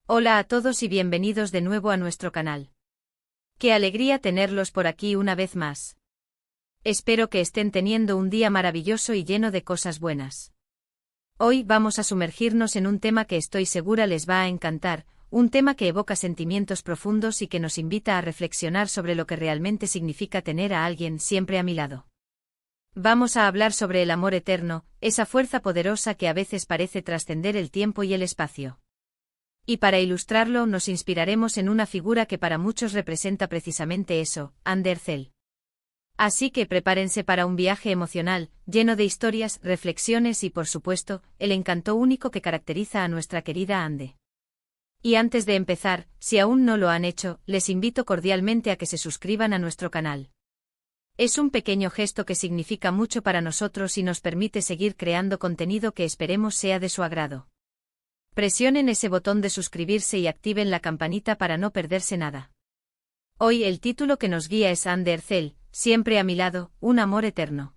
Hola a todos y bienvenidos de nuevo a nuestro canal. Qué alegría tenerlos por aquí una vez más. Espero que estén teniendo un día maravilloso y lleno de cosas buenas. Hoy vamos a sumergirnos en un tema que estoy segura les va a encantar, un tema que evoca sentimientos profundos y que nos invita a reflexionar sobre lo que realmente significa tener a alguien siempre a mi lado. Vamos a hablar sobre el amor eterno, esa fuerza poderosa que a veces parece trascender el tiempo y el espacio. Y para ilustrarlo nos inspiraremos en una figura que para muchos representa precisamente eso, Ander Zell. Así que prepárense para un viaje emocional, lleno de historias, reflexiones y por supuesto, el encanto único que caracteriza a nuestra querida Ande. Y antes de empezar, si aún no lo han hecho, les invito cordialmente a que se suscriban a nuestro canal. Es un pequeño gesto que significa mucho para nosotros y nos permite seguir creando contenido que esperemos sea de su agrado. Presionen ese botón de suscribirse y activen la campanita para no perderse nada. Hoy el título que nos guía es Ander Zell, siempre a mi lado, un amor eterno.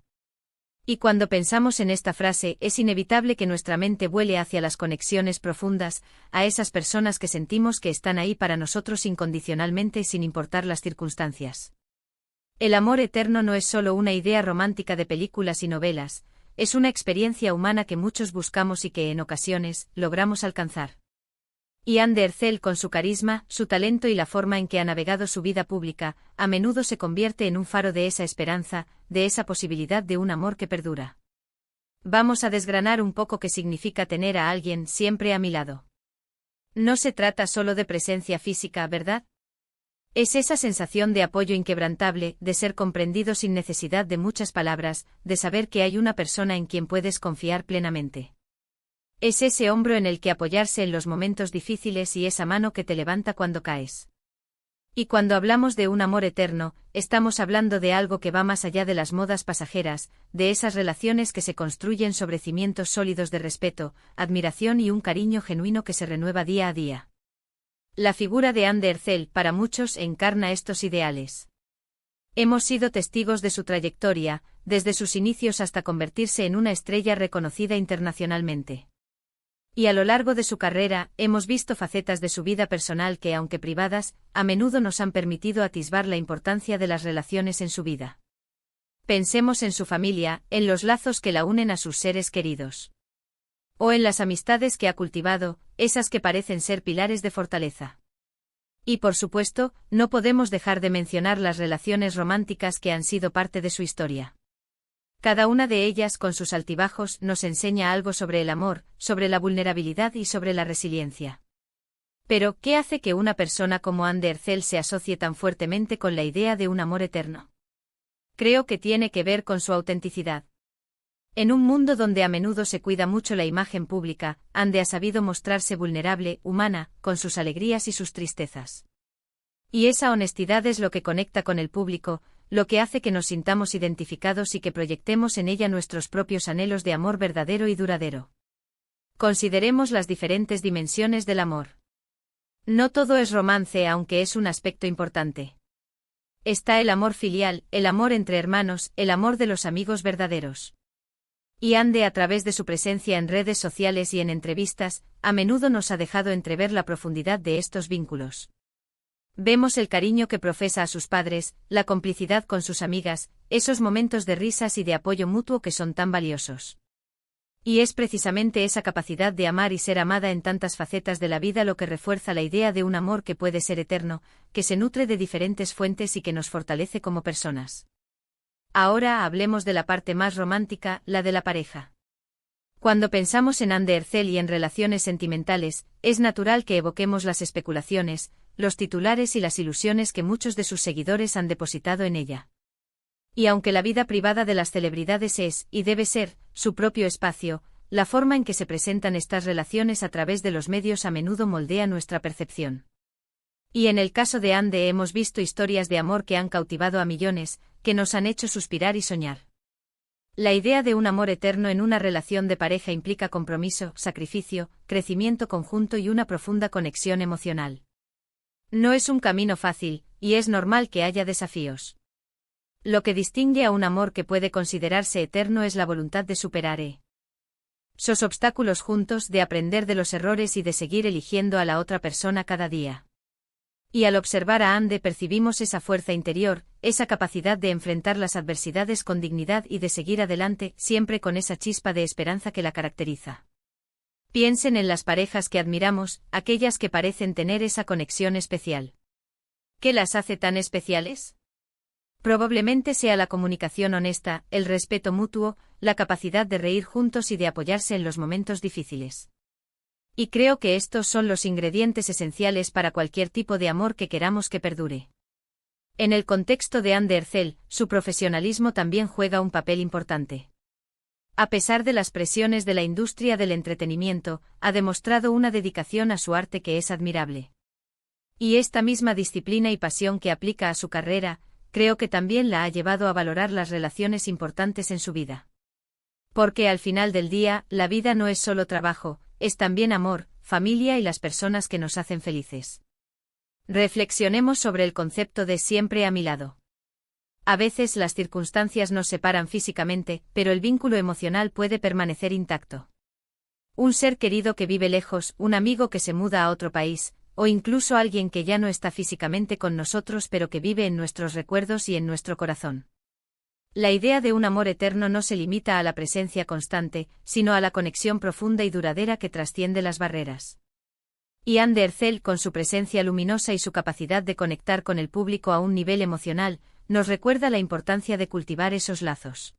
Y cuando pensamos en esta frase es inevitable que nuestra mente vuele hacia las conexiones profundas, a esas personas que sentimos que están ahí para nosotros incondicionalmente sin importar las circunstancias. El amor eterno no es solo una idea romántica de películas y novelas, es una experiencia humana que muchos buscamos y que en ocasiones logramos alcanzar. Y Ander Zell, con su carisma, su talento y la forma en que ha navegado su vida pública, a menudo se convierte en un faro de esa esperanza, de esa posibilidad de un amor que perdura. Vamos a desgranar un poco qué significa tener a alguien siempre a mi lado. No se trata solo de presencia física, ¿verdad? Es esa sensación de apoyo inquebrantable, de ser comprendido sin necesidad de muchas palabras, de saber que hay una persona en quien puedes confiar plenamente. Es ese hombro en el que apoyarse en los momentos difíciles y esa mano que te levanta cuando caes. Y cuando hablamos de un amor eterno, estamos hablando de algo que va más allá de las modas pasajeras, de esas relaciones que se construyen sobre cimientos sólidos de respeto, admiración y un cariño genuino que se renueva día a día. La figura de Ander Zell para muchos encarna estos ideales. Hemos sido testigos de su trayectoria, desde sus inicios hasta convertirse en una estrella reconocida internacionalmente. Y a lo largo de su carrera, hemos visto facetas de su vida personal que, aunque privadas, a menudo nos han permitido atisbar la importancia de las relaciones en su vida. Pensemos en su familia, en los lazos que la unen a sus seres queridos. O en las amistades que ha cultivado, esas que parecen ser pilares de fortaleza. Y por supuesto, no podemos dejar de mencionar las relaciones románticas que han sido parte de su historia. Cada una de ellas con sus altibajos nos enseña algo sobre el amor, sobre la vulnerabilidad y sobre la resiliencia. Pero, ¿qué hace que una persona como Ander Zell se asocie tan fuertemente con la idea de un amor eterno? Creo que tiene que ver con su autenticidad. En un mundo donde a menudo se cuida mucho la imagen pública, Ande ha sabido mostrarse vulnerable, humana, con sus alegrías y sus tristezas. Y esa honestidad es lo que conecta con el público, lo que hace que nos sintamos identificados y que proyectemos en ella nuestros propios anhelos de amor verdadero y duradero. Consideremos las diferentes dimensiones del amor. No todo es romance, aunque es un aspecto importante. Está el amor filial, el amor entre hermanos, el amor de los amigos verdaderos. Y Ande, a través de su presencia en redes sociales y en entrevistas, a menudo nos ha dejado entrever la profundidad de estos vínculos. Vemos el cariño que profesa a sus padres, la complicidad con sus amigas, esos momentos de risas y de apoyo mutuo que son tan valiosos. Y es precisamente esa capacidad de amar y ser amada en tantas facetas de la vida lo que refuerza la idea de un amor que puede ser eterno, que se nutre de diferentes fuentes y que nos fortalece como personas. Ahora hablemos de la parte más romántica, la de la pareja. Cuando pensamos en Ander Zell y en relaciones sentimentales, es natural que evoquemos las especulaciones, los titulares y las ilusiones que muchos de sus seguidores han depositado en ella. Y aunque la vida privada de las celebridades es, y debe ser, su propio espacio, la forma en que se presentan estas relaciones a través de los medios a menudo moldea nuestra percepción. Y en el caso de Ande hemos visto historias de amor que han cautivado a millones, que nos han hecho suspirar y soñar. La idea de un amor eterno en una relación de pareja implica compromiso, sacrificio, crecimiento conjunto y una profunda conexión emocional. No es un camino fácil, y es normal que haya desafíos. Lo que distingue a un amor que puede considerarse eterno es la voluntad de superar Sos obstáculos juntos de aprender de los errores y de seguir eligiendo a la otra persona cada día. Y al observar a Ande percibimos esa fuerza interior, esa capacidad de enfrentar las adversidades con dignidad y de seguir adelante, siempre con esa chispa de esperanza que la caracteriza. Piensen en las parejas que admiramos, aquellas que parecen tener esa conexión especial. ¿Qué las hace tan especiales? Probablemente sea la comunicación honesta, el respeto mutuo, la capacidad de reír juntos y de apoyarse en los momentos difíciles. Y creo que estos son los ingredientes esenciales para cualquier tipo de amor que queramos que perdure. En el contexto de Ande Ercel, su profesionalismo también juega un papel importante. A pesar de las presiones de la industria del entretenimiento, ha demostrado una dedicación a su arte que es admirable. Y esta misma disciplina y pasión que aplica a su carrera, creo que también la ha llevado a valorar las relaciones importantes en su vida. Porque al final del día, la vida no es solo trabajo, es también amor, familia y las personas que nos hacen felices. Reflexionemos sobre el concepto de siempre a mi lado. A veces las circunstancias nos separan físicamente, pero el vínculo emocional puede permanecer intacto. Un ser querido que vive lejos, un amigo que se muda a otro país, o incluso alguien que ya no está físicamente con nosotros pero que vive en nuestros recuerdos y en nuestro corazón. La idea de un amor eterno no se limita a la presencia constante, sino a la conexión profunda y duradera que trasciende las barreras. Y Ande Ercel, con su presencia luminosa y su capacidad de conectar con el público a un nivel emocional, nos recuerda la importancia de cultivar esos lazos.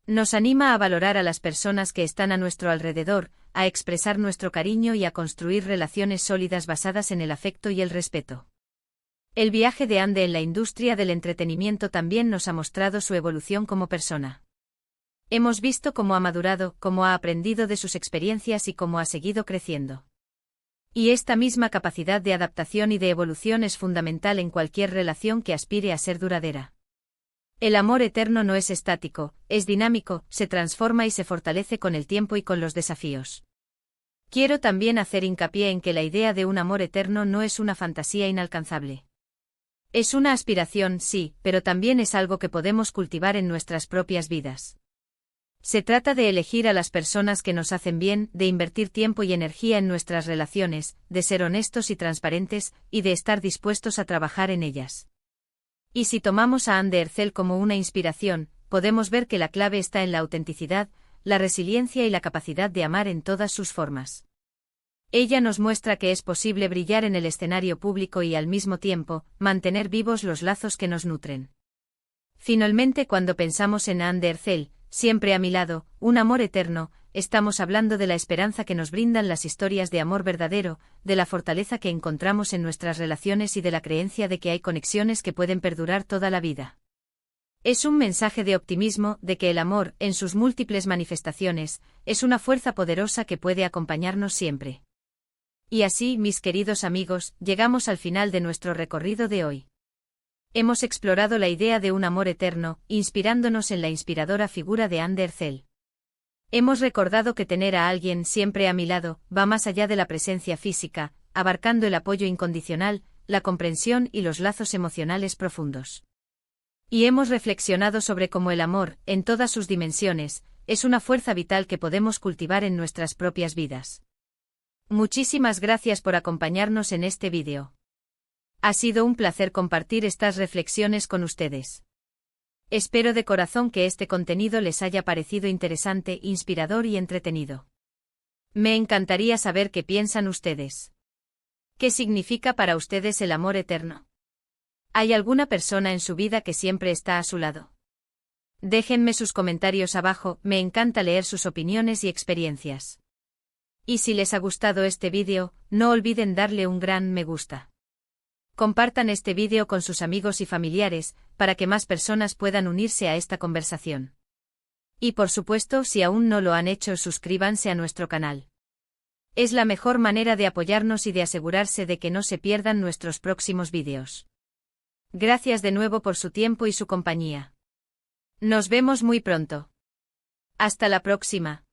Nos anima a valorar a las personas que están a nuestro alrededor, a expresar nuestro cariño y a construir relaciones sólidas basadas en el afecto y el respeto. El viaje de Ande en la industria del entretenimiento también nos ha mostrado su evolución como persona. Hemos visto cómo ha madurado, cómo ha aprendido de sus experiencias y cómo ha seguido creciendo. Y esta misma capacidad de adaptación y de evolución es fundamental en cualquier relación que aspire a ser duradera. El amor eterno no es estático, es dinámico, se transforma y se fortalece con el tiempo y con los desafíos. Quiero también hacer hincapié en que la idea de un amor eterno no es una fantasía inalcanzable. Es una aspiración, sí, pero también es algo que podemos cultivar en nuestras propias vidas. Se trata de elegir a las personas que nos hacen bien, de invertir tiempo y energía en nuestras relaciones, de ser honestos y transparentes, y de estar dispuestos a trabajar en ellas. Y si tomamos a Ande Ercel como una inspiración, podemos ver que la clave está en la autenticidad, la resiliencia y la capacidad de amar en todas sus formas. Ella nos muestra que es posible brillar en el escenario público y al mismo tiempo, mantener vivos los lazos que nos nutren. Finalmente, cuando pensamos en Ande Ercel, siempre a mi lado, un amor eterno, estamos hablando de la esperanza que nos brindan las historias de amor verdadero, de la fortaleza que encontramos en nuestras relaciones y de la creencia de que hay conexiones que pueden perdurar toda la vida. Es un mensaje de optimismo, de que el amor, en sus múltiples manifestaciones, es una fuerza poderosa que puede acompañarnos siempre. Y así, mis queridos amigos, llegamos al final de nuestro recorrido de hoy. Hemos explorado la idea de un amor eterno, inspirándonos en la inspiradora figura de Ande Ercel. Hemos recordado que tener a alguien siempre a mi lado va más allá de la presencia física, abarcando el apoyo incondicional, la comprensión y los lazos emocionales profundos. Y hemos reflexionado sobre cómo el amor, en todas sus dimensiones, es una fuerza vital que podemos cultivar en nuestras propias vidas. Muchísimas gracias por acompañarnos en este vídeo. Ha sido un placer compartir estas reflexiones con ustedes. Espero de corazón que este contenido les haya parecido interesante, inspirador y entretenido. Me encantaría saber qué piensan ustedes. ¿Qué significa para ustedes el amor eterno? ¿Hay alguna persona en su vida que siempre está a su lado? Déjenme sus comentarios abajo, me encanta leer sus opiniones y experiencias. Y si les ha gustado este vídeo, no olviden darle un gran me gusta. Compartan este vídeo con sus amigos y familiares, para que más personas puedan unirse a esta conversación. Y por supuesto, si aún no lo han hecho, suscríbanse a nuestro canal. Es la mejor manera de apoyarnos y de asegurarse de que no se pierdan nuestros próximos vídeos. Gracias de nuevo por su tiempo y su compañía. Nos vemos muy pronto. Hasta la próxima.